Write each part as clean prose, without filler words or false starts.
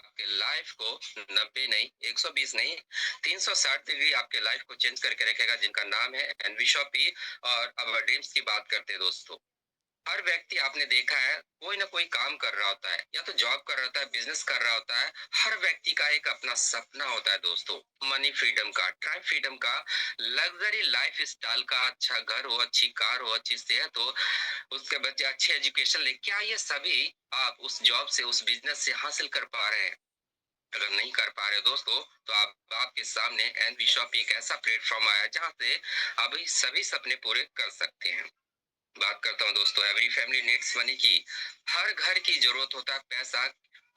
आपके लाइफ को 90 नहीं, 120 नहीं, 360 डिग्री आपके लाइफ को चेंज करके रखेगा, जिनका नाम है एनवी शॉपी। और अवर ड्रीम्स की बात करते हैं दोस्तों। हर व्यक्ति आपने देखा है कोई ना कोई काम कर रहा होता है, या तो जॉब कर रहा होता है, बिजनेस कर रहा होता है। हर व्यक्ति का एक अपना सपना होता है दोस्तों, मनी फ्रीडम का, टाइम फ्रीडम का, लग्जरी लाइफ स्टाइल का, अच्छा घर हो, अच्छी कार हो, अच्छी सेहत हो, उसके बच्चे अच्छे एजुकेशन ले। क्या ये सभी आप उस जॉब से, उस बिजनेस से हासिल कर पा रहे हैं? अगर नहीं कर पा रहे दोस्तों, तो आपके सामने एनवी शॉप एक ऐसा प्लेटफॉर्म आया जहां से अभी सभी सपने पूरे कर सकते हैं। बात करता हूँ दोस्तों, एवरी फैमिली नीड्स मनी की। हर घर की जरूरत होता है पैसा,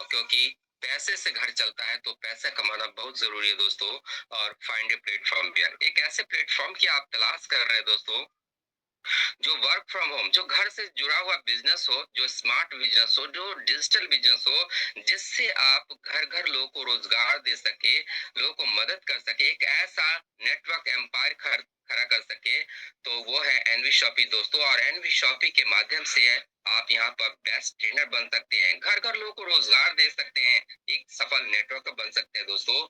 क्योंकि पैसे से घर चलता है, तो पैसा कमाना बहुत जरूरी है दोस्तों। और फाइंड ए प्लेटफॉर्म पे एक ऐसे प्लेटफॉर्म की आप तलाश कर रहे हैं दोस्तों, जो वर्क फ्रॉम होम, जो घर से जुड़ा हुआ बिजनेस हो, जो स्मार्ट बिजनेस हो, जो डिजिटल बिजनेस हो, जिससे आप घर घर लोगों को रोजगार दे सके, लोगों को मदद कर सके, एक ऐसा नेटवर्क एम्पायर खड़ा कर सके, तो वो है एनवी शॉपी दोस्तों। और एनवी शॉपी के माध्यम से आप यहाँ पर बेस्ट ट्रेनर बन सकते हैं, घर घर लोगों को रोजगार दे सकते हैं, एक सफल नेटवर्क बन सकते हैं दोस्तों।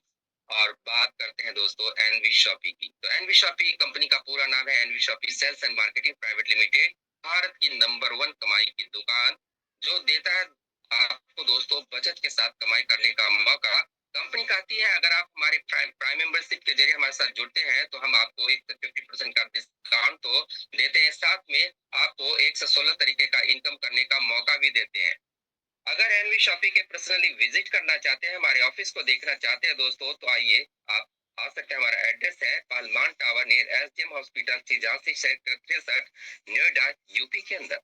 और बात करते हैं दोस्तों एनवी शॉपी की, तो एनवी शॉपी कंपनी का पूरा नाम है NV Shoppy sales and marketing private limited. Bharat की नंबर 1 कमाई की दुकान, जो देता है आपको दोस्तों बचत के साथ कमाई करने का मौका। कंपनी कहती है अगर आप हमारे प्राइम मेंबरशिप के जरिए हमारे साथ जुड़ते हैं, तो हम आपको एक 50% का डिस्काउंट तो देते हैं, साथ में आपको 116 तरीके का इनकम करने का मौका भी देते हैं। अगर एनवी शॉपी के पर्सनली विजिट करना चाहते हैं, हमारे ऑफिस को देखना चाहते हैं दोस्तों, तो आइए आप आ सकते हैं। हमारा एड्रेस है पालमान टावर नियर एसडीएम हॉस्पिटल, सीजांसी सेक्टर 63, नोएडा, यूपी के अंदर।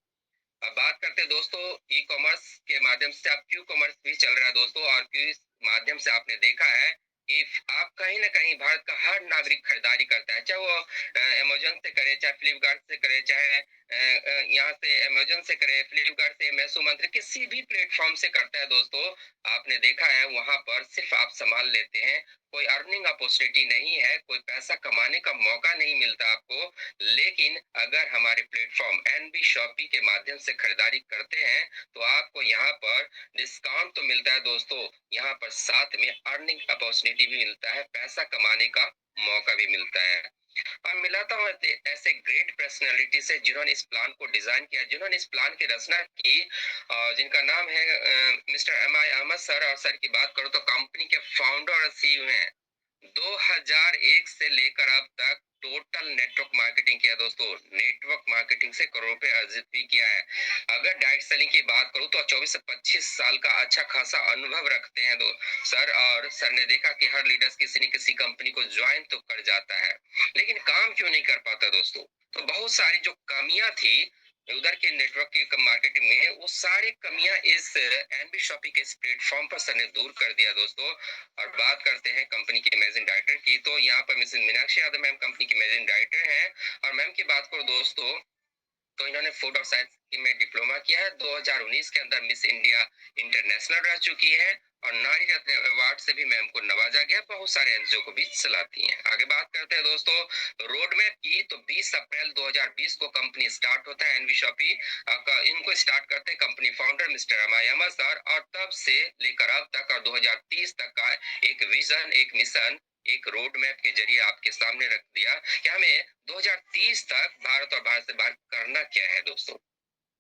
अब बात करते हैं दोस्तों ई कॉमर्स के माध्यम से। अब क्यू कॉमर्स भी चल रहा है दोस्तों, और क्यू माध्यम से आपने देखा है कि आप कहीं ना कहीं भारत का हर नागरिक खरीदारी करता है, चाहे वो अमेजोन से करे, चाहे फ्लिपकार्ट से करे, चाहे यहाँ से अमेजोन से करे, फ्लिपकार्ट से, मैसो मंत्र, किसी भी प्लेटफॉर्म से करता है दोस्तों। आपने देखा है वहां पर सिर्फ आप सामान लेते हैं, कोई अर्निंग अपॉर्चुनिटी नहीं है, कोई पैसा कमाने का मौका नहीं मिलता आपको। लेकिन अगर हमारे प्लेटफॉर्म एनबी शॉपी के माध्यम से खरीदारी करते हैं, तो आपको यहाँ पर डिस्काउंट तो मिलता है दोस्तों, यहाँ पर साथ में अर्निंग अपॉर्चुनिटी भी मिलता है, पैसा कमाने का मौका भी मिलता है। अब मिलाता हूँ ऐसे ग्रेट पर्सनालिटी से जिन्होंने इस प्लान को डिजाइन किया, जिन्होंने इस प्लान की रचना की, जिनका नाम है मिस्टर एम आई अहमद सर। और सर की बात करूँ तो कंपनी के फाउंडर और सीईओ हैं। 2001 से लेकर अब तक टोटल नेटवर्क मार्केटिंग किया दोस्तों, नेटवर्क मार्केटिंग से करोड़ रुपए अर्जित भी किया है। अगर डायरेक्ट सेलिंग की बात करूं तो 24 से 25 साल का अच्छा खासा अनुभव रखते हैं दो सर। और सर ने देखा कि हर लीडर्स किसी न किसी कंपनी को ज्वाइन तो कर जाता है, लेकिन काम क्यों नहीं कर पाता दोस्तों। तो बहुत सारी जो कमियां थी उधर के नेटवर्क की मार्केटिंग में, वो सारी कमियां इस एनबी शॉपी के इस प्लेटफॉर्म पर सर ने दूर कर दिया दोस्तों। और बात करते हैं कंपनी के मैनेजिंग डायरेक्टर की, तो यहाँ पर Mrs Meenakshi Yadav ma'am company की मैनेजिंग डायरेक्टर हैं। और मैम की बात करो दोस्तों, तो इन्होंने फूड और साइंस में डिप्लोमा किया है। 2019 के अंदर मिस इंडिया इंटरनेशनल रह चुकी है, और नारी रत्न अवार्ड से भी मैम को नवाजा गया। बहुत सारे एनजीओ को भी चलाती हैं। आगे बात करते हैं दोस्तों रोड मैप की, तो 20 अप्रैल 2020 को कंपनी स्टार्ट होता है एनवी शॉपी। इनको स्टार्ट करते हैं कंपनी फाउंडर मिस्टर अमायमा सर, और तब से लेकर अब तक और 2030 तक का एक विजन, एक मिशन, एक रोड मैप के जरिए आपके सामने रख दिया कि हमें 2030 तक भारत और भारत से बाहर करना क्या है दोस्तों।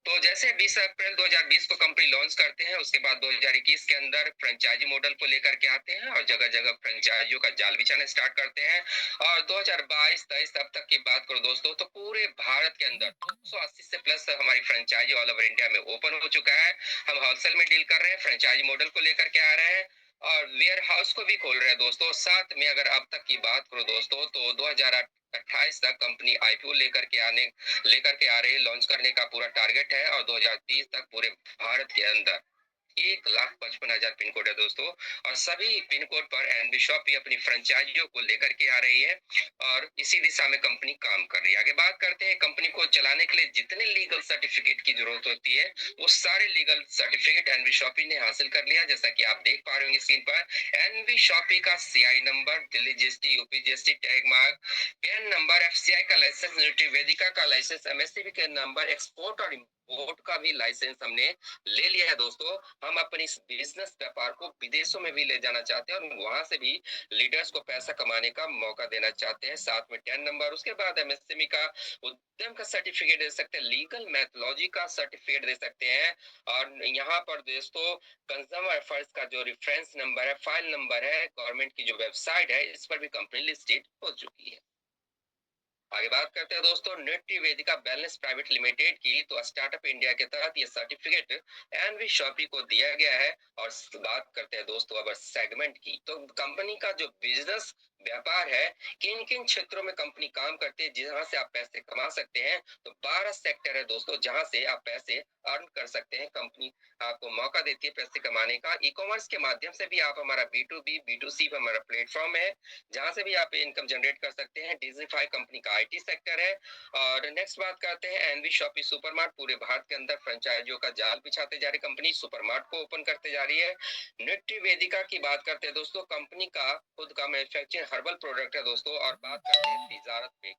तो जैसे 20 अप्रैल 2020 को कंपनी लॉन्च करते हैं, उसके बाद 2021 के अंदर फ्रेंचाइजी मॉडल को लेकर के आते हैं, और जगह जगह फ्रेंचाइजियों का जाल बिछाना स्टार्ट करते हैं। और 2022-23 तब तक की बात करो दोस्तों, तो पूरे भारत के अंदर 280 से प्लस हमारी फ्रेंचाइजी ऑल ओवर इंडिया में ओपन हो चुका है। हम होलसेल में डील कर रहे हैं, फ्रेंचाइजी मॉडल को लेकर के आ रहे हैं, और वेयर हाउस को भी खोल रहे हैं दोस्तों। साथ में अगर अब तक की बात करो दोस्तों, तो 2028 तक कंपनी आईपीओ लेकर के आ रही है, लॉन्च करने का पूरा टारगेट है। और 2030 तक पूरे भारत के अंदर 1,55,000 पिन कोड है दोस्तों, और सभी पिन कोड पर एनबी शॉपी अपनी फ्रेंचाइजियों को लेकर के आ रही है, और इसी दिशा में कंपनी काम कर रही है। आगे बात करते हैं कंपनी को चलाने के लिए जितने लीगल सर्टिफिकेट की जरूरत होती है, वो सारे लीगल सर्टिफिकेट एनबी शॉपी ने हासिल कर लिया। जैसा कि आप देख पा रहे होंगे स्क्रीन पर, एनबी शॉपी का CI number, Delhi GST, UP GST tag mark, pan number, FCI का लाइसेंस, न्यूट्री वेदिका का लाइसेंस, एमएससीबी के नंबर, एक्सपोर्ट और एक्सपोर्ट का भी लाइसेंस हमने ले लिया है दोस्तों। हम अपनी इस बिजनेस व्यापार को विदेशों में भी ले जाना चाहते हैं और वहां से भी लीडर्स को पैसा कमाने का मौका देना चाहते हैं। साथ में 10 नंबर, उसके बाद एमएसएमई का, उद्यम का सर्टिफिकेट दे सकते हैं, लीगल मैथोलॉजी का सर्टिफिकेट दे सकते हैं। और यहाँ पर दोस्तों कंज्यूमर अफेयर्स का जो रेफरेंस नंबर है, फाइल नंबर है, गवर्नमेंट की जो वेबसाइट है, इस पर भी कंपनी लिस्टेड हो चुकी है। आगे बात करते हैं दोस्तों निफ्टी वेदिका वेलनेस प्राइवेट लिमिटेड की। तो स्टार्टअप इंडिया के तहत ये सर्टिफिकेट एनवी शॉपी को दिया गया है। और बात करते हैं दोस्तों अब सेगमेंट की। तो कंपनी का जो बिजनेस व्यापार है, किन किन क्षेत्रों में कंपनी काम करती है जहां से आप पैसे कमा सकते हैं, तो 12 सेक्टर है दोस्तों जहां से आप पैसे अर्न कर सकते हैं। कंपनी आपको मौका देती है पैसे कमाने का। ई कॉमर्स के माध्यम से भी आप, हमारा B2B B2C हमारा प्लेटफॉर्म है जहां से भी आप इनकम जनरेट कर सकते हैं। डिजिफाई कंपनी का आईटी सेक्टर है। और नेक्स्ट बात करते हैं एनवी शॉपी सुपरमार्ट, पूरे भारत के अंदर फ्रेंचाइजियों का जाल बिछाते जा रही कंपनी, सुपरमार्ट को ओपन करते जा रही है। निफ्टी वेदिका की बात करते हैं दोस्तों, कंपनी का खुद का मैन्युफैक्चरिंग हर्बल प्रोडक्ट है दोस्तों। और बात करते हैं तिजारत पे,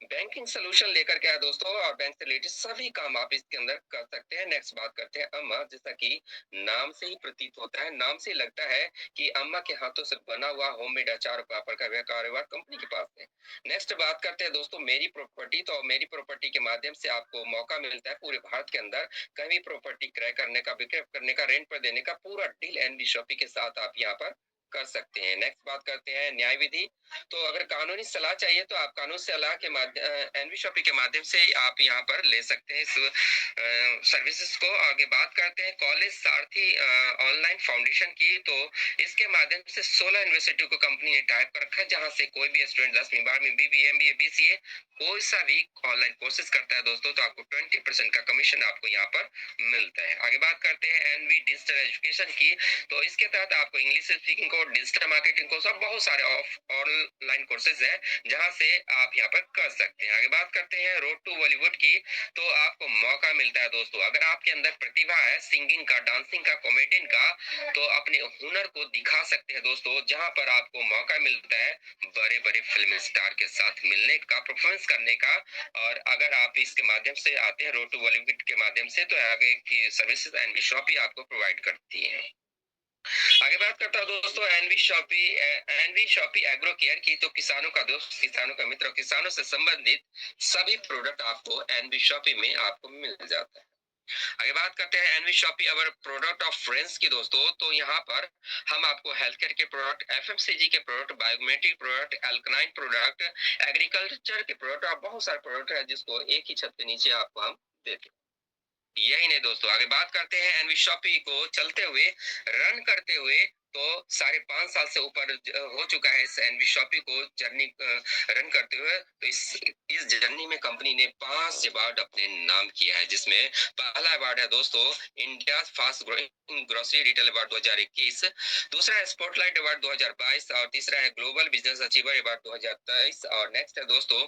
बैंकिंग सोल्यूशन लेकर के आया दोस्तों, और बैंक से रिलेटेड सभी काम आप इसके अंदर कर सकते हैं। नेक्स्ट बात करते हैं अम्मा, जैसा कि नाम से ही प्रतीत होता है, नाम से ही लगता है कि अम्मा के हाथों से बना हुआ होममेड अचार और पापड़ का वह कारोबार कंपनी के पास है। नेक्स्ट बात करते हैं दोस्तों मेरी प्रॉपर्टी। तो मेरी प्रॉपर्टी के माध्यम से आपको मौका मिलता है पूरे भारत के अंदर कहीं भी प्रॉपर्टी क्रय करने का, विक्रय करने का, रेंट पर देने का पूरा डील एनबी शॉपी के साथ आप यहाँ पर कर सकते हैं। नेक्स्ट बात करते हैं न्याय विधि। तो अगर कानूनी सलाह चाहिए तो आप कानूनी सलाह के माध्यम एनवी शॉपी के माध्यम से आप यहाँ पर ले सकते हैं इस सर्विसेज को। आगे बात करते हैं कॉलेज सारथी ऑनलाइन फाउंडेशन की। तो इसके माध्यम से 16 यूनिवर्सिटी को कंपनी ने टाइप कर रखा है जहां से कोई भी स्टूडेंट 10वीं 12वीं बीबीए एमबीए बीसीए कोई सा भी ऑनलाइन कोर्सेज करता है दोस्तों, तो आपको 20% का कमीशन आपको यहाँ पर मिलता है। आगे बात करते हैं एनवी डिजिटल एजुकेशन की। तो इसके तहत आपको English speaking course, digital marketing course और बहुत सारे ऑनलाइन कोर्सेज है जहां से आप यहाँ पर कर सकते हैं। आगे बात करते हैं रोड टू बॉलीवुड की। तो आपको मौका मिलता है दोस्तों, अगर आपके अंदर प्रतिभा है सिंगिंग का, डांसिंग का, कॉमेडियन का, तो अपने हुनर को दिखा सकते हैं दोस्तों, जहां पर आपको मौका मिलता है बड़े बड़े फिल्म स्टार के साथ मिलने का, परफॉर्मेंस करने का। और अगर आप इसके माध्यम से आते हैं रोड टू बॉलीवुड के माध्यम से, तो आगे की सर्विसेज एनवी शॉपी आपको प्रोवाइड करती है। आगे बात करता हूँ दोस्तों एनवी शॉपी एग्रो केयर की। तो किसानों का दोस्त, किसानों का मित्र, किसानों से संबंधित सभी प्रोडक्ट आपको एनवी शॉपी में आपको मिल जाता है। आगे बात करते हैं NV Shoppy our product of friends की दोस्तों। तो यहाँ पर हम आपको हेल्थ केयर के प्रोडक्ट, एफएमसीजी के product, biometric product, alkaline product, agriculture के प्रोडक्ट और बहुत सारे प्रोडक्ट है जिसको एक ही छत के नीचे आपको हम देते हैं। यही नहीं दोस्तों, आगे बात करते हैं एनवी शॉपी को चलते हुए, रन करते हुए। तो 5.5 साल से ऊपर हो चुका है इस एनवी शॉपी को जर्नी रन करते हुए। तो इस जर्नी में कंपनी ने 5 अवार्ड अपने नाम किया है, जिसमें पहला अवार्ड है दोस्तों India fast growing grocery retail award 2021, दूसरा है स्पॉटलाइट अवार्ड 2022 और तीसरा है ग्लोबल बिजनेस अचीवर अवार्ड 2023। और नेक्स्ट है दोस्तों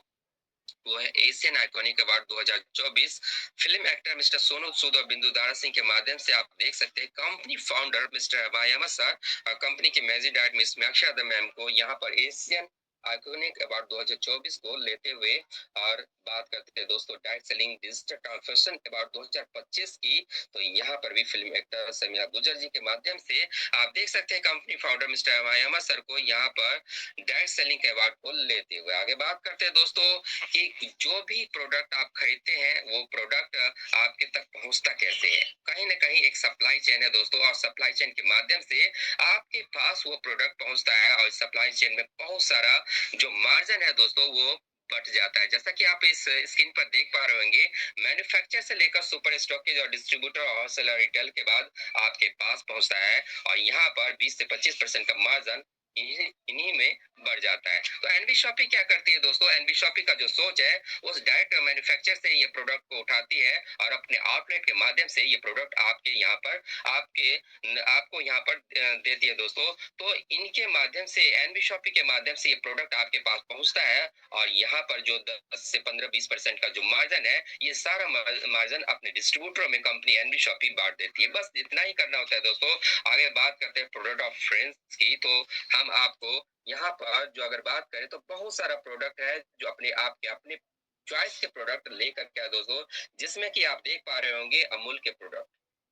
वो है Asian iconic award 2024। Film actor mister Sonu Sood और बिंदु दारा सिंह के माध्यम से आप देख सकते हैं कंपनी फाउंडर मिस्टर अबायामा सर और कंपनी की managing director miss Meenakshi ma'am को यहाँ पर एशियन आइकॉनिक अवार्ड 2024 को लेते हुए। और बात करते हैं दोस्तों direct selling digital transformation award 2025 की। तो यहाँ पर भी फिल्म एक्टर समीरा गुजर जी के माध्यम से आप देख सकते हैं कंपनी फाउंडर मिस्टर अबायामा सर को यहाँ पर डायरेक्ट सेलिंग के अवार्ड को लेते हुए। आगे बात करते हैं दोस्तों कि जो भी प्रोडक्ट आप खरीदते हैं वो प्रोडक्ट आपके तक पहुंचता कैसे है। कहीं ना कहीं एक सप्लाई चेन है दोस्तों, और सप्लाई चेन के माध्यम से आपके पास वो प्रोडक्ट पहुंचता है। और सप्लाई चेन में बहुत सारा जो मार्जिन है दोस्तों वो बट जाता है। जैसा कि आप इस स्क्रीन पर देख पा रहे होंगे, मैन्युफैक्चर से लेकर सुपर स्टॉकेज और डिस्ट्रीब्यूटर और होलसेलर रिटेल के बाद आपके पास पहुंचता है। और यहाँ पर 20 से 25% का मार्जिन इन्हीं में बढ़ जाता है। तो एनवी शॉपी क्या करती है दोस्तों, एनवी शॉपी का जो सोच है उस डायरेक्ट मैन्युफैक्चर से ये प्रोडक्ट को उठाती है और अपने आउटलेट के माध्यम से ये प्रोडक्ट आपके यहाँ पर आपको यहाँ पर देती है दोस्तों। तो इनके माध्यम से, एनवी शॉपी के माध्यम से ये प्रोडक्ट आपके पास पहुंचता है। और यहाँ पर जो 10 से 15-20% का जो मार्जिन है, ये सारा मार्जिन अपने डिस्ट्रीब्यूटर में कंपनी एनवी शॉपी बांट देती है। बस इतना ही करना होता है दोस्तों। आगे बात करते हैं प्रोडक्ट ऑफ फ्रेंड्स की। तो हम आपको यहाँ पर जो अगर बात करें तो बहुत सारा प्रोडक्ट है जो अपने आप के अपने चॉइस के प्रोडक्ट लेकर के आए दोस्तों, जिसमें कि आप देख पा रहे होंगे अमूल के product,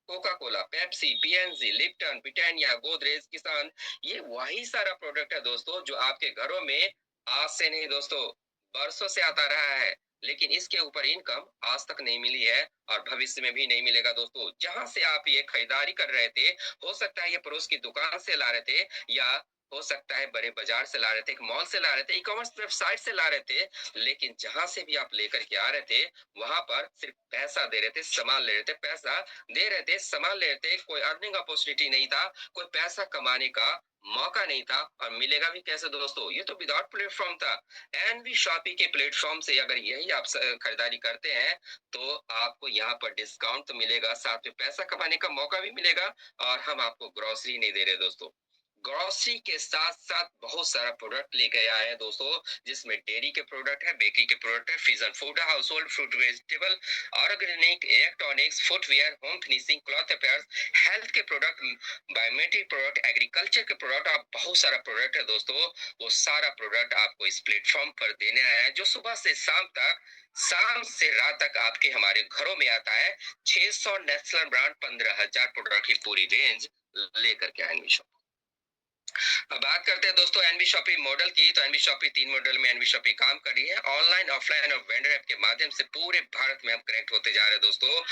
Coca Cola, Pepsi, PNG, Lipton, Britannia, Godrej, किसान, ये वही सारा प्रोडक्ट है दोस्तों जो आपके घरों में आज से नहीं दोस्तों, बरसों से आता रहा है। लेकिन इसके ऊपर इनकम आज तक नहीं मिली है और भविष्य में भी नहीं मिलेगा दोस्तों। जहां से आप ये खरीदारी कर रहे थे, हो सकता है ये पड़ोस की दुकान से ला रहे थे, या हो सकता है बड़े बाजार से ला रहे थे, एक मॉल से ला रहे थे, ई कॉमर्स वेबसाइट से ला रहे थे, लेकिन जहां से भी आप लेकर के आ रहे थे, वहां पर सिर्फ पैसा दे रहे थे, सामान ले रहे थे, पैसा दे रहे थे, सामान ले रहे थे, कोई अर्निंग अपॉर्चुनिटी नहीं था, कोई पैसा कमाने का मौका नहीं था। और मिलेगा भी कैसे दोस्तों, ये तो विदाउट प्लेटफॉर्म था। एनवी शॉपी के प्लेटफॉर्म से अगर यही आप खरीदारी करते हैं, तो आपको यहाँ पर डिस्काउंट तो मिलेगा, साथ में पैसा कमाने का मौका भी मिलेगा, और हम आपको ग्रोसरी नहीं दे रहे दोस्तों। ग्रोसरी के साथ साथ बहुत सारा प्रोडक्ट लेके आए हैं दोस्तों, जिसमें डेयरी के प्रोडक्ट है, बेकरी के प्रोडक्ट है, frozen food, household fruit, vegetable, organic, electronics, footwear, home finishing, cloth affairs, health के प्रोडक्ट, बायोमेट्रिक प्रोडक्ट, एग्रीकल्चर के प्रोडक्ट, आप बहुत सारा प्रोडक्ट है दोस्तों। वो सारा प्रोडक्ट आपको इस प्लेटफॉर्म पर देने आया है, जो सुबह से शाम तक, शाम से रात तक आपके हमारे घरों में आता है। 600 नेशनल ब्रांड, 15,000 प्रोडक्ट की पूरी रेंज लेकर के आएंगे। अब बात करते हैं दोस्तों एनबी शॉपी मॉडल की। तो एनबी शॉपी 3 मॉडल में एनबी शॉपी काम कर रही है, ऑनलाइन, ऑफलाइन और वेंडर ऐप के माध्यम से पूरे भारत में हम कनेक्ट होते जा रहे हैं दोस्तों।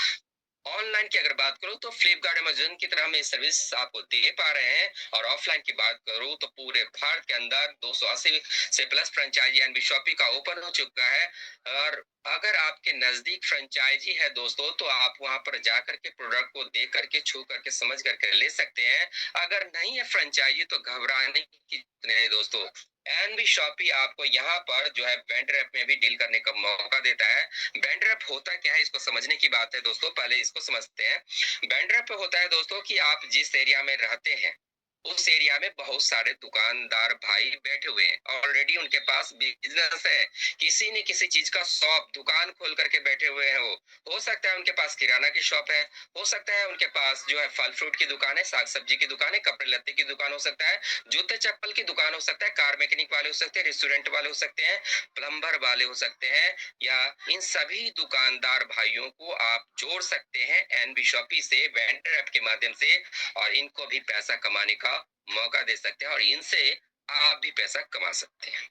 ऑनलाइन की अगर बात करूं तो फ्लिपकार्ट, अमेजन की तरह हम ये सर्विस आपको दे पा रहे हैं, और ऑफलाइन की बात करूं तो पूरे भारत के अंदर 280 से प्लस फ्रेंचाइजी एनबी शॉपी का ओपन हो चुका है। और अगर आपके नजदीक फ्रेंचाइजी है दोस्तों, तो आप वहां पर जाकर के प्रोडक्ट को देख करके, छू करके, समझ करके ले सकते हैं। अगर नहीं है फ्रेंचाइजी तो घबराने की नहीं दोस्तों। एनबी शॉपी आपको यहाँ पर जो है वेंडर ऐप में भी डील करने का मौका देता है। वेंडर ऐप होता क्या है, इसको समझने की बात है दोस्तों, पहले इसको समझते हैं। वेंडर ऐप होता है दोस्तों कि आप जिस एरिया में रहते हैं, उस एरिया में बहुत सारे दुकानदार भाई बैठे हुए हैं, ऑलरेडी उनके पास बिजनेस है, किसी न किसी चीज का शॉप, दुकान खोल करके बैठे हुए हैं। वो हो सकता है उनके पास किराना की शॉप है, हो सकता है उनके पास जो है फल फ्रूट की दुकान है, साग सब्जी की दुकान है, कपड़े लत्ते की दुकान हो सकता है, जूते चप्पल की दुकान हो सकता है, कार मैकेनिक वाले हो सकते हैं, रेस्टोरेंट वाले हो सकते हैं, प्लम्बर वाले हो सकते हैं, या इन सभी दुकानदार भाइयों को आप जोड़ सकते हैं एनबी शॉपी से, वेंडर ऐप के माध्यम से, और इनको भी पैसा कमाने का मौका दे सकते हैं, और इनसे आप भी पैसा कमा सकते हैं।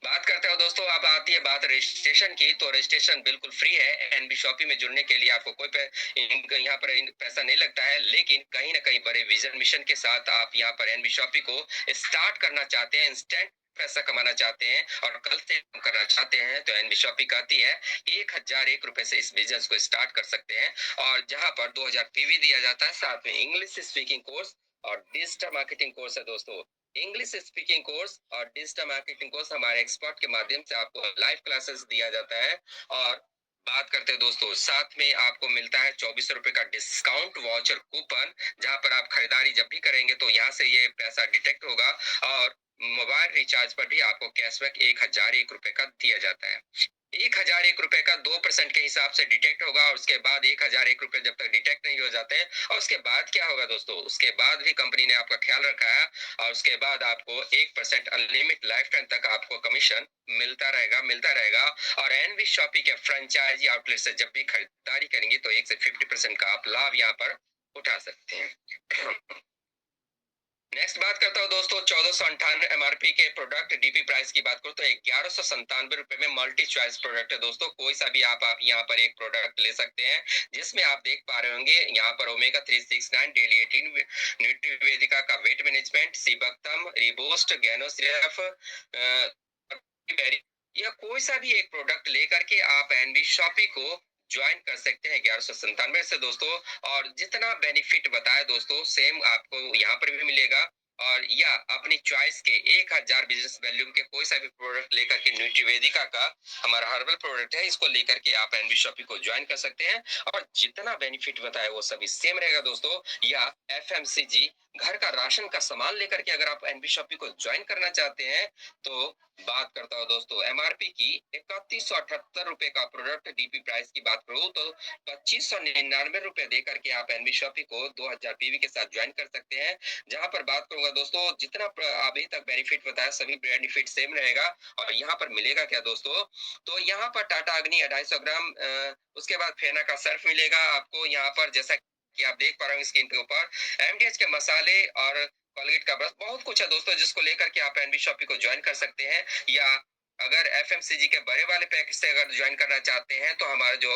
बात करते हो दोस्तों, अब आती है बात रजिस्ट्रेशन की। तो रजिस्ट्रेशन बिल्कुल फ्री है। एनबी शॉपी में जुड़ने के लिए आपको कोई यहाँ पर पैसा नहीं लगता है, लेकिन कहीं ना कहीं बड़े विजन मिशन के साथ आप यहाँ पर एनबी शॉपी को स्टार्ट करना चाहते हैं, इंस्टेंट पैसा कमाना चाहते हैं और कल से करना चाहते हैं, तो एनबी शॉपी कहती है 1,001 रुपए से इस बिजनेस को स्टार्ट कर सकते हैं। और जहां पर 2,000 पीवी दिया जाता है, साथ में इंग्लिश स्पीकिंग कोर्स और डिजिटल मार्केटिंग कोर्स है दोस्तों। इंग्लिश स्पीकिंग कोर्स और डिजिटल मार्केटिंग कोर्स हमारे एक्सपर्ट के माध्यम से आपको लाइव क्लासेस दिया जाता है। और बात करते हैं दोस्तों, साथ में आपको मिलता है 24 रुपए का डिस्काउंट वाउचर कूपन, जहां पर आप खरीदारी जब भी करेंगे तो यहाँ से ये पैसा डिटेक्ट होगा, और मोबाइल रिचार्ज पर भी आपको कैशबैक 1,001 रुपए का दिया जाता है। 1,001 रुपए का 2% के हिसाब से डिटेक्ट होगा, और उसके बाद 1,001 रुपए जब तक डिटेक्ट नहीं हो जाते हैं, और उसके बाद क्या होगा दोस्तों, उसके बाद भी कंपनी ने आपका ख्याल रखा है, और उसके बाद आपको 1% अनलिमिटेड लाइफ टाइम तक आपको कमीशन मिलता रहेगा। और एनवी शॉपी के फ्रेंचाइजी आउटलेट से जब भी खरीदारी करेंगे तो 1 से 50% का आप लाभ यहाँ पर उठा सकते हैं। नेक्स्ट बात करता हूँ दोस्तों 1498 एमआरपी के प्रोडक्ट डीपी प्राइस की बात करूँ तो 1,197 रुपए में मल्टी चॉइस प्रोडक्ट है दोस्तों। कोई सा भी आप यहाँ पर एक प्रोडक्ट ले सकते हैं, जिसमें आप देख पा रहे होंगे यहाँ पर ओमेगा 369, डेली 18, न्यूट्रीवेदिका का वेट मैनेजमेंट, सीबक्तम, रिबूस्ट, गैनोसिरफ, या कोई सा भी एक प्रोडक्ट लेकर के आप एनबी शॉपी को ज्वाइन कर सकते हैं 1,197 से दोस्तों। और जितना बेनिफिट बताया दोस्तों, सेम आपको यहाँ पर भी मिलेगा। और या अपनी चॉइस के 1,000 बिजनेस वैल्यूम के कोई सा भी प्रोडक्ट लेकर के, न्यूट्रीवेदिका का हमारा हर्बल प्रोडक्ट है, इसको लेकर के आप एनबी शॉपी को ज्वाइन कर सकते हैं, और जितना बेनिफिट बताया वो सभी सेम रहेगा दोस्तों। या एफएमसीजी घर का राशन का सामान लेकर के अगर आप एनबी शॉपी को ज्वाइन करना चाहते हैं, तो बात करता हूँ दोस्तों एमआरपी की 3,178 रुपए का प्रोडक्ट डीपी प्राइस की बात करूँ तो 2,599 रुपए दे करके आप एनबी शॉपी को 2,000 पीवी के साथ ज्वाइन कर सकते हैं। जहां पर बात करूंगा दोस्तों जितना अभी तक बेनिफिट बताया सभी बेनिफिट सेम रहेगा। और यहाँ पर मिलेगा क्या दोस्तों, तो यहाँ पर टाटा अग्नि 250 ग्राम, उसके बाद फेना का सर्फ मिलेगा आपको यहाँ पर, जैसा कि आप देख पा रहे हो स्क्रीन के ऊपर, एमडीएच के मसाले और कोलगेट का ब्रश, बहुत कुछ है दोस्तों जिसको लेकर के आप एनबी शॉपी को ज्वाइन कर सकते हैं। या अगर एफएमसीजी के बड़े वाले पैकेज से अगर ज्वाइन करना चाहते हैं तो हमारा जो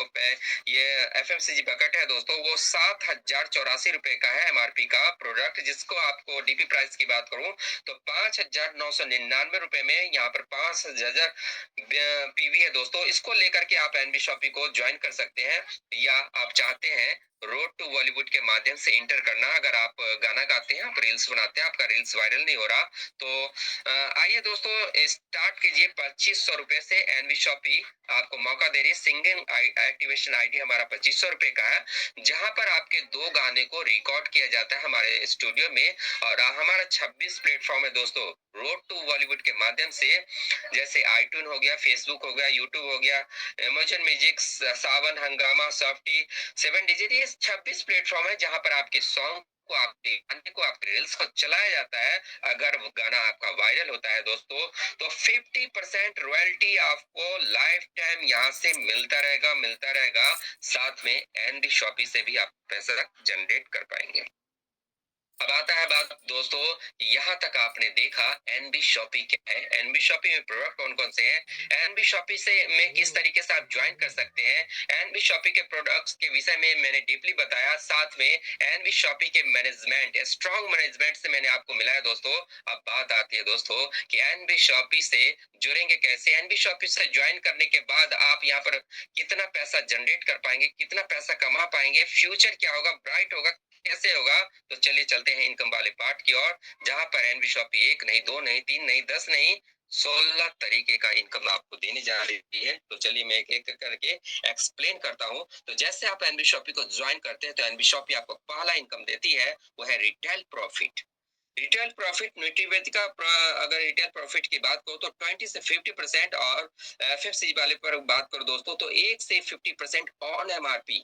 ये एफएमसीजी बकेट है दोस्तों वो 7,084 रुपए का है एमआरपी का प्रोडक्ट, जिसको आपको डीपी प्राइस की बात करूं तो 5,999 रुपए में यहाँ पर 5,000 पीवी है दोस्तों। इसको लेकर के आप एनबी शॉपी को ज्वाइन कर सकते हैं। या आप चाहते हैं रोड टू बॉलीवुड के माध्यम से इंटर करना, अगर आप गाना गाते हैं, आप रील्स बनाते हैं, आपका रील्स वायरल नहीं हो रहा, तो आइए दोस्तों स्टार्ट कीजिए 2,500 रुपए से। एनवी शॉपी आपको मौका दे रही है, सिंगिंग एक्टिवेशन आईडी हमारा 2,500 रुपए का है, जहां पर आपके 2 गाने को रिकॉर्ड किया जाता है हमारे स्टूडियो में। और हमारा 26 प्लेटफॉर्म है दोस्तों रोड टू बॉलीवुड के माध्यम से, जैसे आईट्यून हो गया, फेसबुक हो गया, यूट्यूब हो गया, अमेजन म्यूजिक, सावन, हंगामा, सॉफ्टी, 7 डिजिट, ये 26 प्लेटफॉर्म है जहां पर आपके सॉन्ग को, आपके गाने को, आपके रील्स को चलाया जाता है। अगर वो गाना आपका वायरल होता है दोस्तों तो 50% रॉयल्टी आपको लाइफ टाइम यहाँ से मिलता रहेगा। साथ में एनबी शॉपी से भी आप पैसा जनरेट कर पाएंगे। अब आता है बात दोस्तों, यहाँ तक आपने देखा एनबी शॉपी क्या है, एनबी शॉपी में प्रोडक्ट कौन कौन से हैं, एनबी शॉपी से में किस तरीके से आप ज्वाइन कर सकते हैं, एनबी शॉपी के प्रोडक्ट्स के विषय में मैंने डीपली बताया। साथ में एनबी शॉपी के मैनेजमेंट, स्ट्रॉन्ग मैनेजमेंट से मैंने आपको मिलाया दोस्तों। अब बात आती है दोस्तों कि एनबी शॉपी से जुड़ेंगे कैसे, एनबी शॉपी से ज्वाइन करने के बाद आप यहाँ पर कितना पैसा जनरेट कर पाएंगे, कितना पैसा कमा पाएंगे, फ्यूचर क्या होगा, ब्राइट होगा, कैसे होगा। तो चलिए चलते हैं इनकम वाले पार्ट की ओर, जहां पर एनबी शॉपी 1 नहीं, 2 नहीं, 3 नहीं, 10 नहीं, 16 तरीके का इनकम आपको देने जा रही है। तो चलिए मैं एक एक करके एक्सप्लेन करता हूं। तो जैसे आप एनबी शॉपी को ज्वाइन करते हैं तो एनबी शॉपी आपको पहला इनकम देती है, वो है रिटेल प्रॉफिट। रिटेल प्रॉफिट न्यूट्रीवेदिका अगर रिटेल प्रॉफिट की बात करो तो 20 से 50%, और एफएमसीजी वाले पर बात करो दोस्तों तो 1 से 50% ऑन एमआरपी।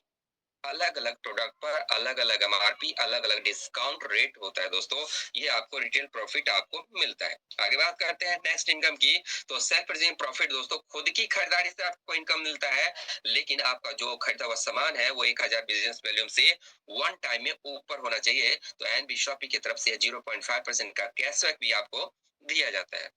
अलग अलग प्रोडक्ट पर अलग अलग एमआरपी, अलग अलग डिस्काउंट रेट होता है दोस्तों। ये आपको रिटेल प्रॉफिट आपको मिलता है। आगे बात करते हैं नेक्स्ट इनकम की। तो सेल्फ प्रेजेंट प्रॉफिट दोस्तों, खुद की खरीदारी से आपको इनकम मिलता है, लेकिन आपका जो खरीदा हुआ सामान है वो 1,000 बिजनेस वैल्यूम से वन टाइम में ऊपर होना चाहिए। तो एनबी शॉपी की तरफ से 0.5% का कैशबैक भी आपको दिया जाता है।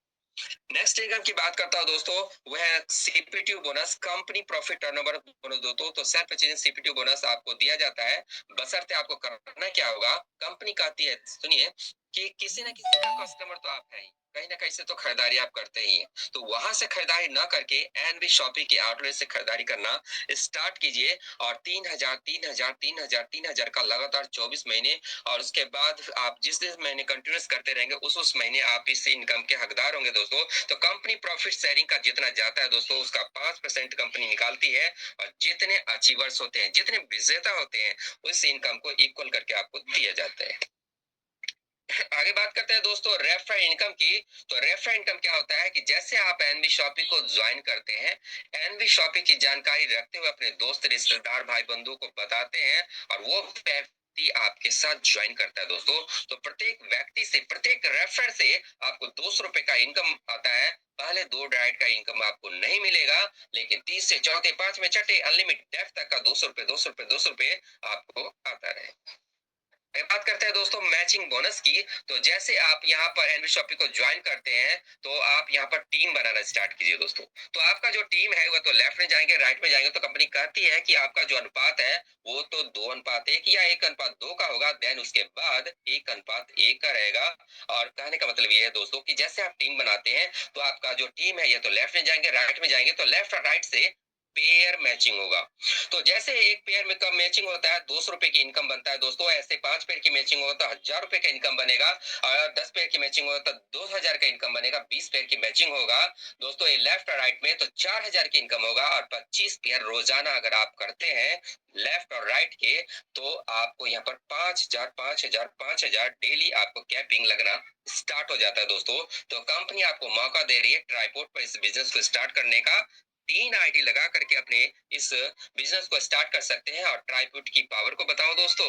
नेक्स्ट इनकम की बात करता हूं दोस्तों, वह है CPTU bonus, company profit turnover bonus दोस्तों। तो सेल्फ परचेजिंग सीपीटीयू बोनस आपको दिया जाता है, बशर्ते आपको करना क्या होगा, कंपनी कहती है, सुनिए, कि किसी न किसी का कस्टमर तो आप है ही, कहीं ना कहीं से तो खरीदारी आप करते ही हैं। तो वहां से खरीदारी ना करके एनबी शॉपी के आउटलेट से खरीदारी करना स्टार्ट कीजिए, और 3,000 3,000 3,000 3,000 का लगातार 24 महीने, और उसके बाद आप जिस जिस महीने कंटिन्यूस करते रहेंगे उस महीने आप इस इनकम के हकदार होंगे दोस्तों। तो कंपनी प्रॉफिट शेयरिंग का जितना जाता है दोस्तों उसका 5% कंपनी निकालती है, और जितने अचीवर्स होते हैं, जितने विजेता होते हैं, उस इनकम को इक्वल करके आपको दिया जाता है। आगे बात करते हैं दोस्तों रेफर इनकम की। तो रेफर इनकम क्या होता है कि जैसे आप एनबी शॉपी को ज्वाइन करते हैं, एनबी शॉपी की जानकारी रखते हुए अपने दोस्त, रिश्तेदार, भाई बंधुओं को बताते हैं, और वो व्यक्ति आपके साथ ज्वाइन करता है दोस्तों। तो प्रत्येक व्यक्ति से, प्रत्येक रेफर से आपको 200 रुपए का इनकम आता है। पहले 2 डाइट का इनकम आपको नहीं मिलेगा, लेकिन 30 से चौथे, 5वें, छठे अनलिमिटेड डेफ तक का 200 रुपए 200 रुपए 200 रुपए आपको आता रहे। बात करते हैं दोस्तों मैचिंग बोनस की। तो जैसे आप यहाँ पर एनबी शॉपी को ज्वाइन करते हैं तो आप यहाँ पर टीम बनाना स्टार्ट कीजिए दोस्तों। तो आपका जो टीम है वो तो लेफ्ट में जाएंगे, राइट में जाएंगे, तो कंपनी कहती है कि आपका जो अनुपात है वो तो 2:1 या 1:2 का होगा, देन उसके बाद 1:1 का रहेगा। और कहने का मतलब ये है दोस्तों कि जैसे आप टीम बनाते हैं तो आपका जो टीम है ये तो लेफ्ट में जाएंगे, राइट में जाएंगे, तो लेफ्ट और राइट से पेयर मैचिंग होगा। तो जैसे एक पेयर में कब मैचिंग होता है 200 रुपए की इनकम बनता है दोस्तों, ऐसे 5 पेयर की मैचिंग होगा तो 1,000 रुपए का इनकम बनेगा, और 10 पेयर की मैचिंग होगा तो 2,000 का इनकम बनेगा, 20 पेयर की मैचिंग होगा दोस्तों ये लेफ्ट और राइट में तो 4,000 की इनकम होगा, और 25 पेयर रोजाना अगर आप करते हैं लेफ्ट और राइट के तो आपको यहाँ पर 5,000 5,000 5,000 डेली आपको कैपिंग लगना स्टार्ट हो जाता है दोस्तों। तो कंपनी आपको मौका दे रही है ट्राइपोर्ट पर इस बिजनेस को स्टार्ट करने का। 3 आईडी लगा करके अपने इस बिजनेस को स्टार्ट कर सकते हैं। और ट्राइपोर्ट की पावर को बताओ दोस्तों,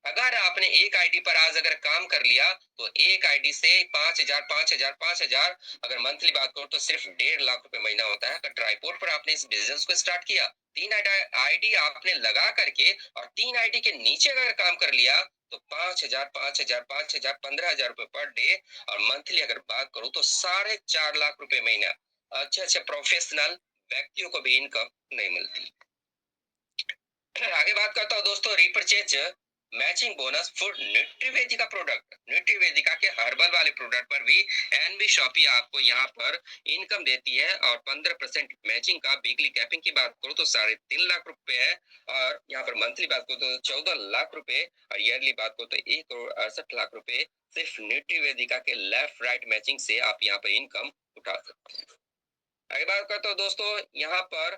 अगर आपने एक आईडी पर आज अगर काम कर लिया तो एक आईडी से 5,000 5,000 5,000, अगर मंथली बात करो तो सिर्फ 1.5 लाख रुपए महीना होता है। अगर ट्राइपॉड पर आपने इस बिजनेस को स्टार्ट किया, 3 आईडी आपने लगा करके और 3 आईडी के नीचे अगर काम कर लिया तो 5,000 5,000 5,000 15,000 रुपए पर डे, और मंथली अगर बात करूं तो 4.5 लाख रुपए महीना। अच्छे अच्छे प्रोफेशनल व्यक्तियों को भी इनकम नहीं मिलती। आगे बात करता हूँ दोस्तों, repurchase matching bonus for Nutrivedika product. Nutrivedika के हर्बल वाले प्रोडक्ट पर भी एनबी शॉपी आपको यहाँ पर इनकम देती है, और 15% मैचिंग का वीकली कैपिंग की बात करूँ तो 3.5 लाख रुपए है, और यहाँ पर मंथली बात करूँ तो 14 लाख रुपए, और ईयरली बात करूँ तो 1,68 लाख रुपए सिर्फ न्यूट्रीवेदिका के लेफ्ट राइट मैचिंग से आप यहाँ पर इनकम उठा सकते हैं। आगे बात करता हूँ दोस्तों, यहाँ पर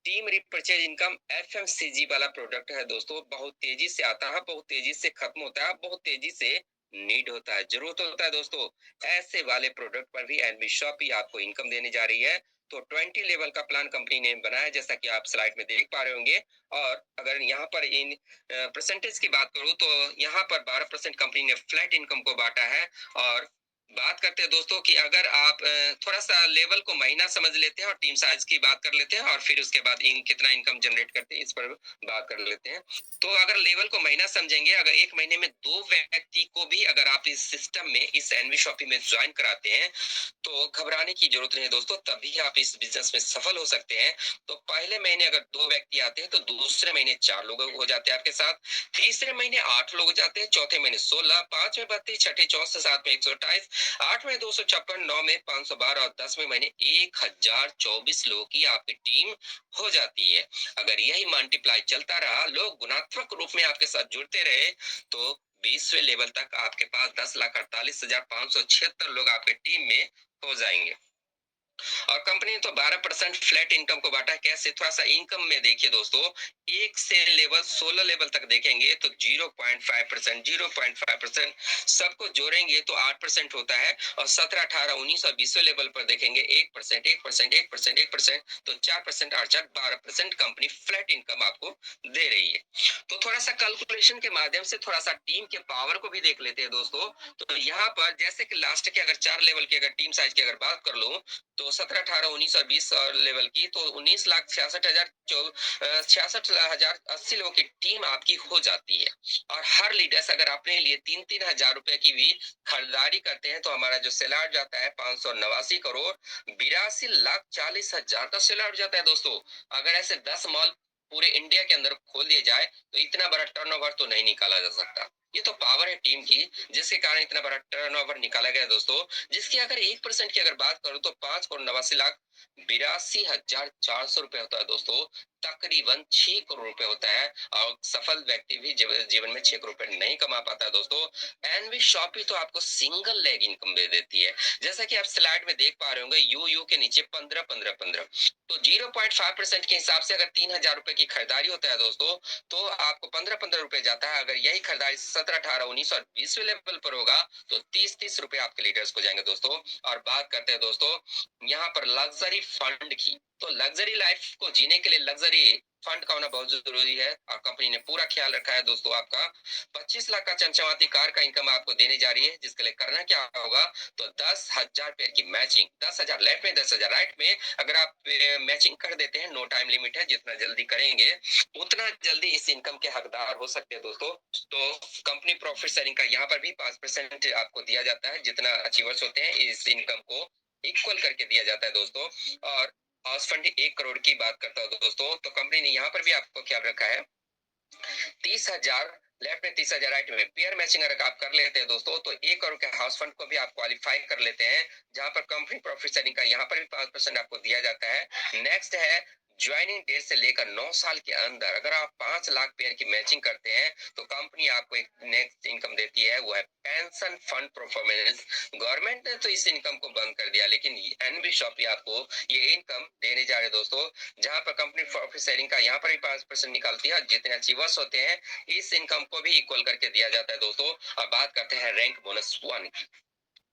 टीम रिपर्चेज इनकम एफएमसीजी वाला प्रोडक्ट है दोस्तों। बहुत तेजी से आता है, बहुत तेजी से खत्म होता है, बहुत तेजी से नीड होता है, जरूरत होता है दोस्तों। ऐसे वाले प्रोडक्ट पर भी एनबी शॉपी आपको इनकम देने जा रही है। तो 20 लेवल का प्लान कंपनी ने बनाया, जैसा कि आप स्लाइड में देख पा रहे होंगे। और अगर यहाँ पर इन परसेंटेज की बात करूँ तो यहाँ पर 12% कंपनी ने फ्लैट इनकम को बांटा है। और बात करते हैं दोस्तों कि अगर आप थोड़ा सा लेवल को महीना समझ लेते हैं और टीम साइज की बात कर लेते हैं, और फिर उसके बाद कितना इनकम जनरेट करते हैं इस पर बात कर लेते हैं। तो अगर लेवल को महीना समझेंगे, अगर एक महीने में 2 व्यक्ति को भी अगर आप इस सिस्टम में, इस एनवी शॉपी में ज्वाइन कराते हैं तो घबराने की जरूरत नहीं है दोस्तों, तभी आप इस बिजनेस में सफल हो सकते हैं। तो पहले महीने अगर 2 व्यक्ति आते हैं तो दूसरे महीने 4 लोग हो जाते हैं आपके साथ, तीसरे महीने 8 लोग हो जाते हैं, चौथे महीने 16, 5 में 32, छठे 64, 7 में 128, 8 में 256, 9 में 512 और 10वें महीने 1024 लोगों की आपकी टीम हो जाती है। अगर यही मल्टीप्लाई चलता रहा, लोग गुणात्मक रूप में आपके साथ जुड़ते रहे, तो 20वें लेवल तक आपके पास 10,48,576 लोग आपके टीम में हो जाएंगे। और कंपनी ने तो 12% फ्लैट इनकम को बांटा है। कैसे? थोड़ा सा इनकम में देखिए दोस्तों, 1 से लेवल 16 लेवल तक देखेंगे तो 0.5%, 0.5% सबको जोड़ेंगे तो 8% होता है, और 17, 18, 19 और 20वें लेवल पर देखेंगे 1%, 1%, 1%, 1%, तो 4%, 8, 4, 12% कंपनी फ्लैट इनकम आपको दे रही है। तो थोड़ा सा कैलकुलेशन के माध्यम से थोड़ा सा टीम के पावर को भी देख लेते हैं दोस्तों। तो यहाँ पर जैसे कि लास्ट के अगर 4 लेवल की अगर टीम साइज की अगर बात कर लूं तो 17, 18, 19 और 20 और लेवल की, तो 19,66,080 लोगों की टीम आपकी हो जाती है। और हर लीडर्स अगर अपने लिए 3-3 हजार रुपए की भी खरीदारी करते हैं तो हमारा जो सेल आउट जाता है 589 करोड़ 82,40,000 का सेल आउट जाता है दोस्तों। अगर ऐसे 10 मॉल पूरे इंडिया के अंदर खोल दिए जाए तो इतना बड़ा टर्नओवर तो नहीं निकाला जा सकता। ये तो पावर है टीम की, जिसके कारण इतना बड़ा टर्नओवर निकाला गया दोस्तों। जिसकी अगर 1% की अगर बात करूं तो 5,89,82,400 रुपए होता है दोस्तों। तकरीबन 6 करोड़ रुपए होता है, और सफल व्यक्ति भी जीवन में 6 करोड़ रुपए नहीं कमा पाता है दोस्तों। एनवी शॉपी तो आपको सिंगल लेग इनकम दे देती है, जैसा कि आप स्लाइड में देख पा रहे होंगे, यू के नीचे 15 15 15। तो 0.5% के हिसाब से अगर 3,000 रुपए की खरीदारी होता है दोस्तों, तो आपको 15-15 रुपए जाता है। अगर यही खरीदारी 17, 18, 19 और 20वें लेवल पर होगा तो 30-30 रुपए आपके लीडर्स को जाएंगे दोस्तों। और बात करते हैं दोस्तों यहाँ पर लग्जरी फंड की, तो लग्जरी लाइफ को जीने के लिए लग्जरी फंड का होना बहुत जरूरी है, और कंपनी ने पूरा ख्याल रखा है दोस्तों। आपका 25 लाख का चमचमाती कार का इनकम आपको देने जा रही है, जिसके लिए करना क्या होगा तो 10,000 पेयर की मैचिंग, 10,000 लेफ्ट में 10,000 राइट में अगर आप मैचिंग कर देते हैं, नो टाइम लिमिट है, जितना जल्दी करेंगे उतना जल्दी इस इनकम के हकदार हो सकते हैं दोस्तों। तो कंपनी प्रॉफिट शेयरिंग का यहाँ पर भी 5% आपको दिया जाता है, जितना अचीवर्स होते हैं इस इनकम को इक्वल करके दिया जाता है दोस्तों। और हाउस फंड 1 करोड़ की बात करता हूँ दोस्तों, तो कंपनी ने यहाँ पर भी आपको ख्याल रखा है 30,000 लेफ्ट में 30,000 राइट में पेयर मैचिंग अगर आप कर लेते हैं दोस्तों तो 1 करोड़ के हाउस फंड को भी आप क्वालिफाई कर लेते हैं, जहां पर कंपनी प्रॉफिट शेयरिंग का यहाँ पर भी 5% आपको दिया जाता है। नेक्स्ट है ज्वाइनिंग डेट से लेकर 9 साल के अंदर अगर आप 5 लाख पेयर की मैचिंग करते हैं तो कंपनी आपको एक नेक्स्ट इनकम देती है, वो है पेंशन फंड परफॉर्मेंस। गवर्नमेंट ने तो इस इनकम को बंद कर दिया, लेकिन एनबी शॉपी आपको ये इनकम देने जा रहे हैं दोस्तों, जहां पर कंपनी प्रॉफिट शेयरिंग का यहाँ पर भी 5% निकालती है। जितने अचीवर्स होते हैं इस इनकम को भी इक्वल करके दिया जाता है दोस्तों। और बात करते हैं रैंक बोनस 1 की,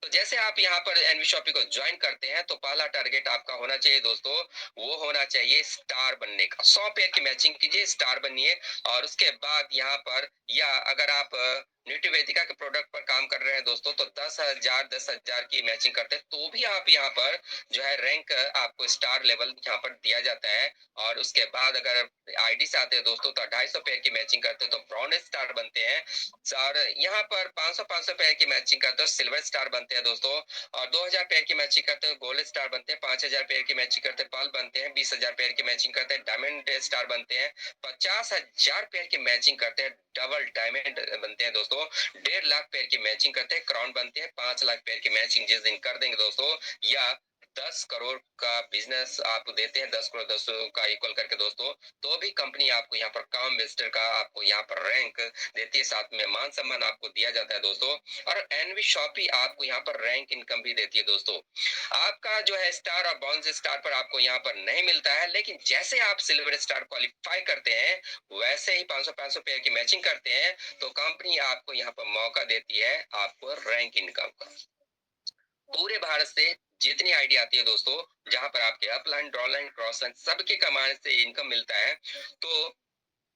तो जैसे आप यहाँ पर एनवी शॉपी को ज्वाइन करते हैं तो पहला टारगेट आपका होना चाहिए दोस्तों, वो होना चाहिए स्टार बनने का। 100 पेयर की मैचिंग कीजिए, स्टार बनिए। और उसके बाद यहाँ पर, या अगर आप न्यूट्री वेदिका के प्रोडक्ट पर काम कर रहे हैं दोस्तों, तो 10,000 की मैचिंग करते हैं तो भी आप यहाँ पर जो है रैंक आपको स्टार लेवल यहाँ पर दिया जाता है। और उसके बाद अगर आईडी से आते हैं दोस्तों तो 250 पेयर की मैचिंग करते हैं तो ब्राउन स्टार बनते हैं। और यहाँ पर 500 पेयर की मैचिंग करते हैं सिल्वर स्टार बनते हैं दोस्तों। और 2000 पेयर की मैचिंग करते हैं गोल्ड स्टार बनते हैं। 5000 पेयर की मैचिंग करते हैं पर्ल बनते हैं। 20,000 पेयर की मैचिंग करते हैं डायमंड स्टार बनते हैं। 50,000 पेयर की मैचिंग करते हैं डबल डायमंड बनते हैं दोस्तों। 1.5 लाख पेयर की मैचिंग करते हैं क्राउन बनते हैं। 5 लाख पेयर की मैचिंग जिस दिन कर देंगे दोस्तों, या 10 करोड़ का बिजनेस आपको देते हैं, 10 करोड़ 10 का इक्वल करके दोस्तों, तो भी कंपनी आपको यहाँ पर काम बेस्टर का आपको यहाँ पर रैंक देती है, साथ में मान सम्मान आपको दिया जाता है दोस्तों। और एनवी शॉपी आपको यहाँ पर रैंक इनकम भी देती है दोस्तों। आपका जो है स्टार और ब्रॉन्ज स्टार पर आपको यहाँ पर नहीं मिलता है, लेकिन जैसे आप सिल्वर स्टार क्वालिफाई करते हैं वैसे ही 500 पेयर की मैचिंग करते हैं तो कंपनी आपको यहाँ पर मौका देती है आपको रैंक इनकम का। पूरे भारत से जितनी आईडी आती है दोस्तों, जहां पर आपके अपलाइन ड्रॉलाइन क्रॉस लाइन सबके कमाने से इनकम मिलता है, तो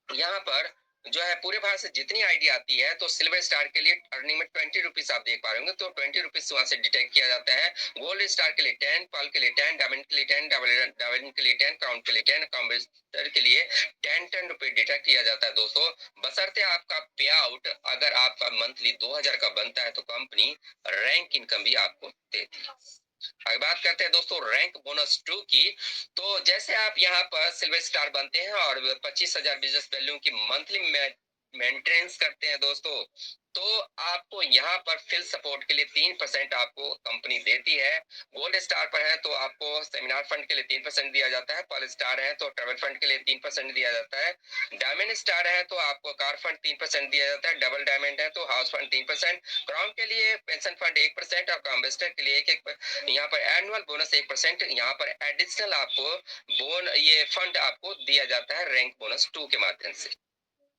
यहाँ पर जो है पूरे भारत से जितनी आईडी आती है तो सिल्वर स्टार के लिए अर्निंग में 20 रुपीज आप देख पा रहे होंगे, तो 20 रुपीज वहां से डिटेक्ट किया जाता है। गोल्ड स्टार के लिए 10, पर्ल के लिए 10, डायमंड के लिए 10, डायमंड के लिए 10, क्राउन के लिए 10, कॉम्बेस्टर के लिए 10 रुपए डिटेक्ट किया जाता है दोस्तों। बशर्ते आपका पे आउट अगर आपका मंथली 2000 का बनता है तो कंपनी रैंक इनकम भी आपको देती है। अगर बात करते हैं दोस्तों रैंक बोनस 2 की, तो जैसे आप यहाँ पर सिल्वर स्टार बनते हैं और 25,000 बिजनेस वैल्यू की मंथली मेंटेनेंस करते हैं दोस्तों, तो आपको यहाँ पर फिल सपोर्ट के लिए 3% आपको कंपनी देती है। गोल्ड स्टार पर है तो आपको सेमिनार फंड के लिए 3% दिया जाता है। पर्ल स्टार है तो ट्रेवल फंड के लिए 3% दिया जाता है। डायमंड स्टार है तो आपको कार फंड 3% दिया जाता है। डबल डायमंड है तो हाउस फंड 3%। क्राउन के लिए पेंशन फंड 1% और कॉम्बेस्टर के लिए एक यहाँ पर एनुअल बोनस 1%। यहाँ पर एडिशनल आपको ये फंड आपको दिया जाता है रैंक बोनस 2 के माध्यम से।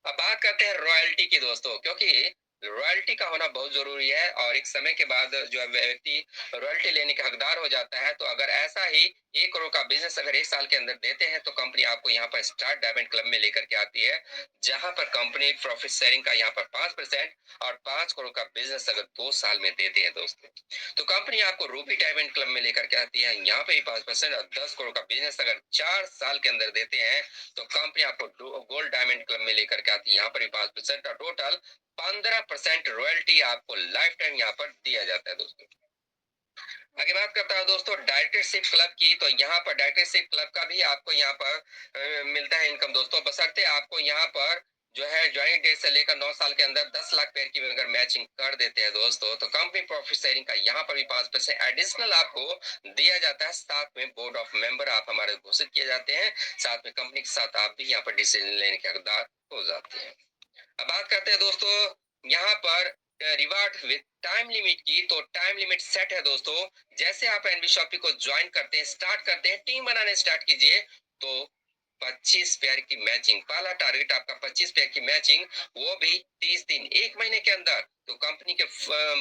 अब बात करते हैं रॉयल्टी की दोस्तों, क्योंकि रॉयल्टी का होना बहुत जरूरी है और एक समय के बाद जो है व्यक्ति रॉयल्टी लेने के हकदार हो जाता है। तो अगर ऐसा ही 1 करोड़ का बिजनेस अगर 1 साल के अंदर देते हैं तो कंपनी आपको यहाँ पर स्टार डायमंड क्लब में लेकर के आती है, जहां पर कंपनी प्रॉफिट शेयरिंग का यहाँ पर 5% और 5 करोड़ का बिजनेस अगर 2 साल में देते हैं दोस्तों, तो कंपनी आपको रूबी डायमंड क्लब में लेकर के आती है, यहाँ पे 5% और 10 करोड़ का बिजनेस अगर 4 साल के अंदर देते हैं तो कंपनी आपको गोल्ड डायमंड क्लब में लेकर के आती है, यहाँ पर 5% और टोटल 15% रॉयल्टी आपको लाइफ टाइम यहाँ पर दिया जाता है दोस्तों। आगे बात करता हूँ दोस्तों डायरेक्टरशिप क्लब की, तो यहाँ पर डायरेक्टरशिप क्लब का भी आपको यहाँ पर मिलता है इनकम दोस्तों, बशर्ते आपको यहाँ पर जो है ज्वाइनिंग डेट से लेकर 9 साल के अंदर 10 लाख पेयर की अगर मैचिंग कर देते हैं दोस्तों, तो कंपनी प्रॉफिट शेयरिंग का यहाँ पर भी 5% एडिशनल आपको दिया जाता है। साथ में बोर्ड ऑफ मेंबर आप हमारे घोषित किए जाते हैं, साथ में कंपनी के साथ आप भी यहाँ पर डिसीजन लेने के हकदार हो जाते हैं। अब बात करते हैं दोस्तों यहाँ पर रिवार्ड विद टाइम लिमिट की, तो टाइम लिमिट सेट है दोस्तों। जैसे आप एनवी शॉपी को ज्वाइन करते हैं, स्टार्ट करते हैं, टीम बनाने स्टार्ट कीजिए तो 25 पेयर की मैचिंग, पहला टारगेट आपका 25 पेयर की मैचिंग, वो भी 30 दिन 1 महीने के अंदर, तो कंपनी के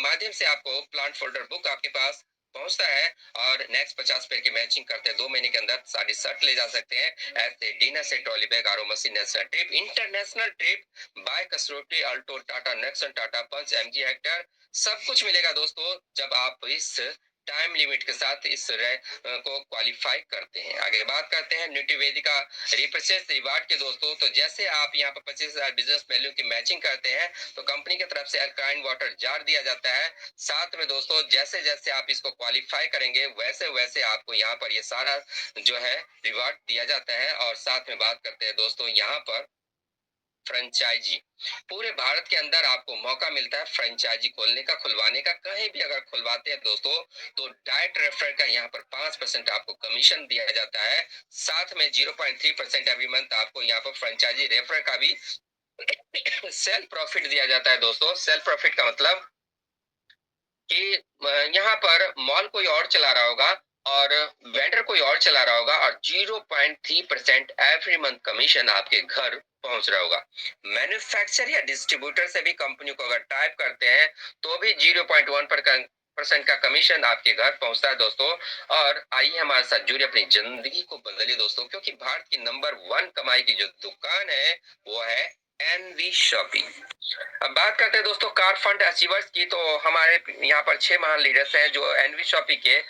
माध्यम से आपको प्लांट फोल्डर बुक आपके पास पहुंचता है। और नेक्स्ट 50 पेयर की मैचिंग करते हैं 2 महीने के अंदर सारी शर्ट ले जा सकते हैं, ऐसे डिनर से trolley bag RO machine, national trip, international trip, bike scooty Alto Tata Nexon Tata Punch MG Hector, सब कुछ मिलेगा दोस्तों जब आप इस टाइम लिमिट के साथ इस को क्वालिफाई करते हैं। आगे बात करते हैं न्यूट्री वेदिका रिपर्चेस रिवार्ड के दोस्तों, तो जैसे आप यहाँ पर 25,000 बिजनेस वैल्यू की मैचिंग करते हैं तो कंपनी की तरफ से अल्काइन वाटर जार दिया जाता है। साथ में दोस्तों जैसे जैसे आप इसको क्वालिफाई करेंगे वैसे वैसे आपको यहाँ पर ये सारा जो है रिवार्ड दिया जाता है। और साथ में बात करते हैं दोस्तों यहाँ पर फ्रेंचाइजी, पूरे भारत के अंदर आपको मौका मिलता है फ्रेंचाइजी खोलने का, खुलवाने का। कहीं भी अगर खुलवाते हैं दोस्तों तो डायरेक्ट रेफर का यहाँ पर 5% आपको कमीशन दिया जाता है, साथ में 0.3% एवरी मंथ आपको यहाँ पर फ्रेंचाइजी रेफर का भी सेल्फ प्रॉफिट दिया जाता है दोस्तों। सेल्फ प्रॉफिट का मतलब कि यहाँ पर मॉल कोई और चला रहा होगा और वेंडर कोई और चला रहा होगा और 0.3% एवरी मंथ कमीशन आपके घर पहुंच रहा होगा। मैन्युफैक्चर या डिस्ट्रीब्यूटर से भी कंपनी को अगर टाइप करते हैं तो भी 0.1 % का कमीशन आपके घर पहुंचता है दोस्तों। और आइए हमारे साथ जुड़े, अपनी जिंदगी को बदलिए दोस्तों, क्योंकि भारत की नंबर 1 कमाई की जो दुकान है वो है एनवी शॉपी। अब बात करते हैं दोस्तों कार फंड अचीवर्स की। तो हमारे यहाँ पर 6 महान लीडर्स हैं जो एनवी शॉपी के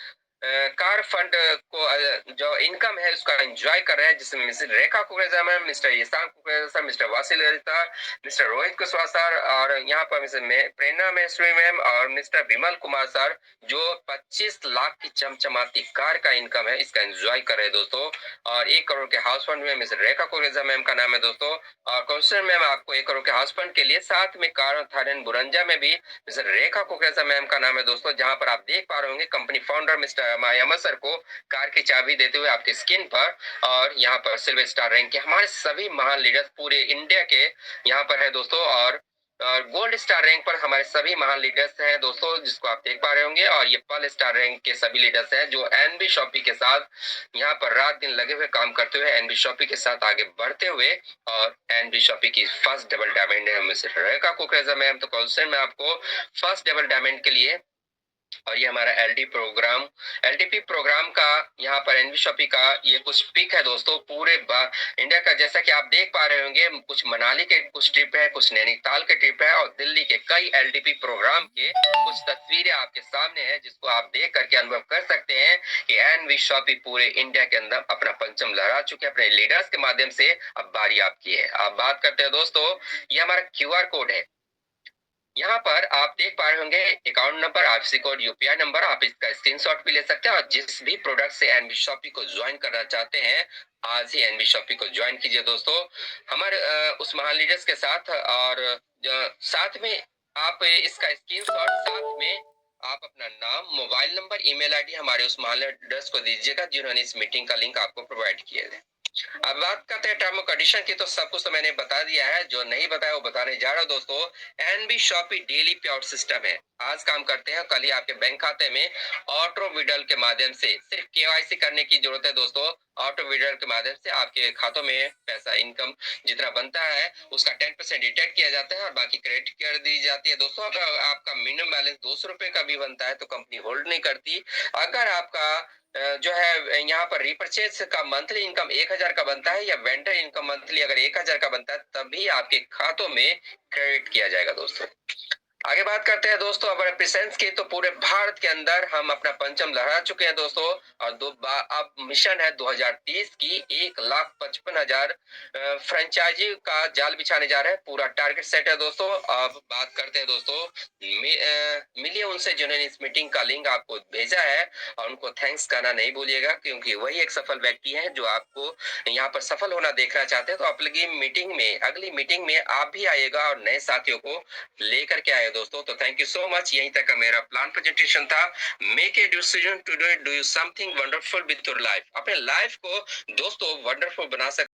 कार फंड को जो इनकम है उसका एंजॉय कर रहे हैं, जिसमें mister Rekha Kukreja ma'am, mister Ishan Kukreja sir, mister Vasil Lalita, mister Rohit Kushwaha sir, और यहाँ पर मिस्टर प्रेरणा महेश्वरी मैम और मिस्टर विमल कुमार सर, जो 25 लाख की चमचमाती कार का इनकम है इसका एंजॉय कर रहे हैं दोस्तों। और 1 करोड़ के हाउस फंड में मिस्टर रेखा कुकरेजा मैम का नाम है दोस्तों। और क्वेश्चन मैम आपको 1 करोड़ के हाउस फंड के लिए, साथ में कार थाईलैंड बुरंजा में भी मिस्टर रेखा कुकरेजा मैम का नाम है दोस्तों, जहां पर आप देख पा रहे होंगे कंपनी फाउंडर मिस्टर मायामा सर को कार की चाबी देते हुए आपकी स्क्रीन पर। और यहाँ पर सिल्वर स्टार रैंक के हमारे सभी महान लीडर्स पूरे इंडिया के यहाँ पर है दोस्तों। और गोल्ड स्टार रैंक पर हमारे सभी महान लीडर्स हैं दोस्तों, जिसको आप देख पा रहे होंगे। और ये पर्ल स्टार रैंक के सभी लीडर्स हैं जो एनबी शॉपी के साथ यहाँ पर रात दिन लगे हुए काम करते हुए एनबी शॉपी के साथ आगे बढ़ते हुए। और एनबी शॉपी की फर्स्ट डबल डायमंड है मिस्टर रेखा कुकरेजा मैम। तो क्वेश्चन में आपको फर्स्ट डबल डायमंड के लिए, और ये हमारा एलडीपी प्रोग्राम का यहाँ पर एनवी शॉपी का ये कुछ पिक है दोस्तों पूरे इंडिया का। जैसा कि आप देख पा रहे होंगे कुछ मनाली के कुछ ट्रिप है, कुछ नैनीताल के ट्रिप है, और दिल्ली के कई एलडीपी प्रोग्राम के कुछ तस्वीरें आपके सामने है, जिसको आप देख करके अनुभव कर सकते हैं कि एनवी शॉपी पूरे इंडिया के अंदर अपना परचम लहरा चुके हैं अपने लीडर्स के माध्यम से। अब बारी आपकी है। आप बात करते हैं दोस्तों, ये हमारा क्यूआर कोड है। यहाँ पर आप देख पा रहे होंगे account number, IFSC code, UPI number, आप इसका स्क्रीनशॉट भी ले सकते हैं। और जिस भी प्रोडक्ट से एनबी शॉपी को ज्वाइन करना चाहते हैं, आज ही एनबी शॉपी को ज्वाइन कीजिए दोस्तों हमारे उस महान लीडर्स के साथ। और साथ में आप इसका स्क्रीनशॉट, साथ में आप अपना नाम, मोबाइल नंबर, ईमेल आईडी हमारे उस महान लीडर्स को दीजिएगा जिन्होंने इस मीटिंग का लिंक आपको प्रोवाइड किया है। अब बात करते हैं टर्म कंडीशन की। तो सब कुछ तो मैंने बता दिया है, जो नहीं बताया वो बताने जा रहा हूं दोस्तों। एनबी शॉपी डेली पे आउट सिस्टम है, आज काम करते हैं कल ही आपके बैंक खाते में ऑटो विड्रॉल के माध्यम से, सिर्फ केवाईसी करने की जरूरत है दोस्तों। ऑटो विड्रॉल के माध्यम से आपके खातों में पैसा, इनकम जितना बनता है उसका 10% डिटेक्ट किया जाता है और बाकी क्रेडिट कर दी जाती है दोस्तों। अगर आपका मिनिमम बैलेंस 200 रुपए का भी बनता है तो कंपनी होल्ड नहीं करती। अगर आपका जो है यहाँ पर रिपर्चेज का मंथली इनकम 1000 का बनता है, या वेंडर इनकम मंथली अगर 1000 का बनता है, तभी आपके खातों में क्रेडिट किया जाएगा दोस्तों। आगे बात करते हैं दोस्तों अपने प्रेजेंस की। तो पूरे भारत के अंदर हम अपना पंचम लहरा चुके हैं दोस्तों। और अब मिशन है 2030 की 1,55,000 फ्रेंचाइजी का जाल बिछाने जा रहे हैं, पूरा टारगेट सेट है दोस्तों। अब बात करते हैं दोस्तों, मिलिए उनसे जिन्होंने इस मीटिंग का लिंक आपको भेजा है, और उनको थैंक्स कहना नहीं भूलिएगा, क्योंकि वही एक सफल व्यक्ति है जो आपको यहाँ पर सफल होना देखना चाहते हैं। तो अगली मीटिंग में आप भी आइएगा और नए साथियों को लेकर के आए दोस्तों। तो थैंक यू सो मच, यहीं तक का मेरा प्लान प्रेजेंटेशन था। Make a decision today, do you something wonderful with your life. अपने लाइफ को दोस्तों वंडरफुल बना सकते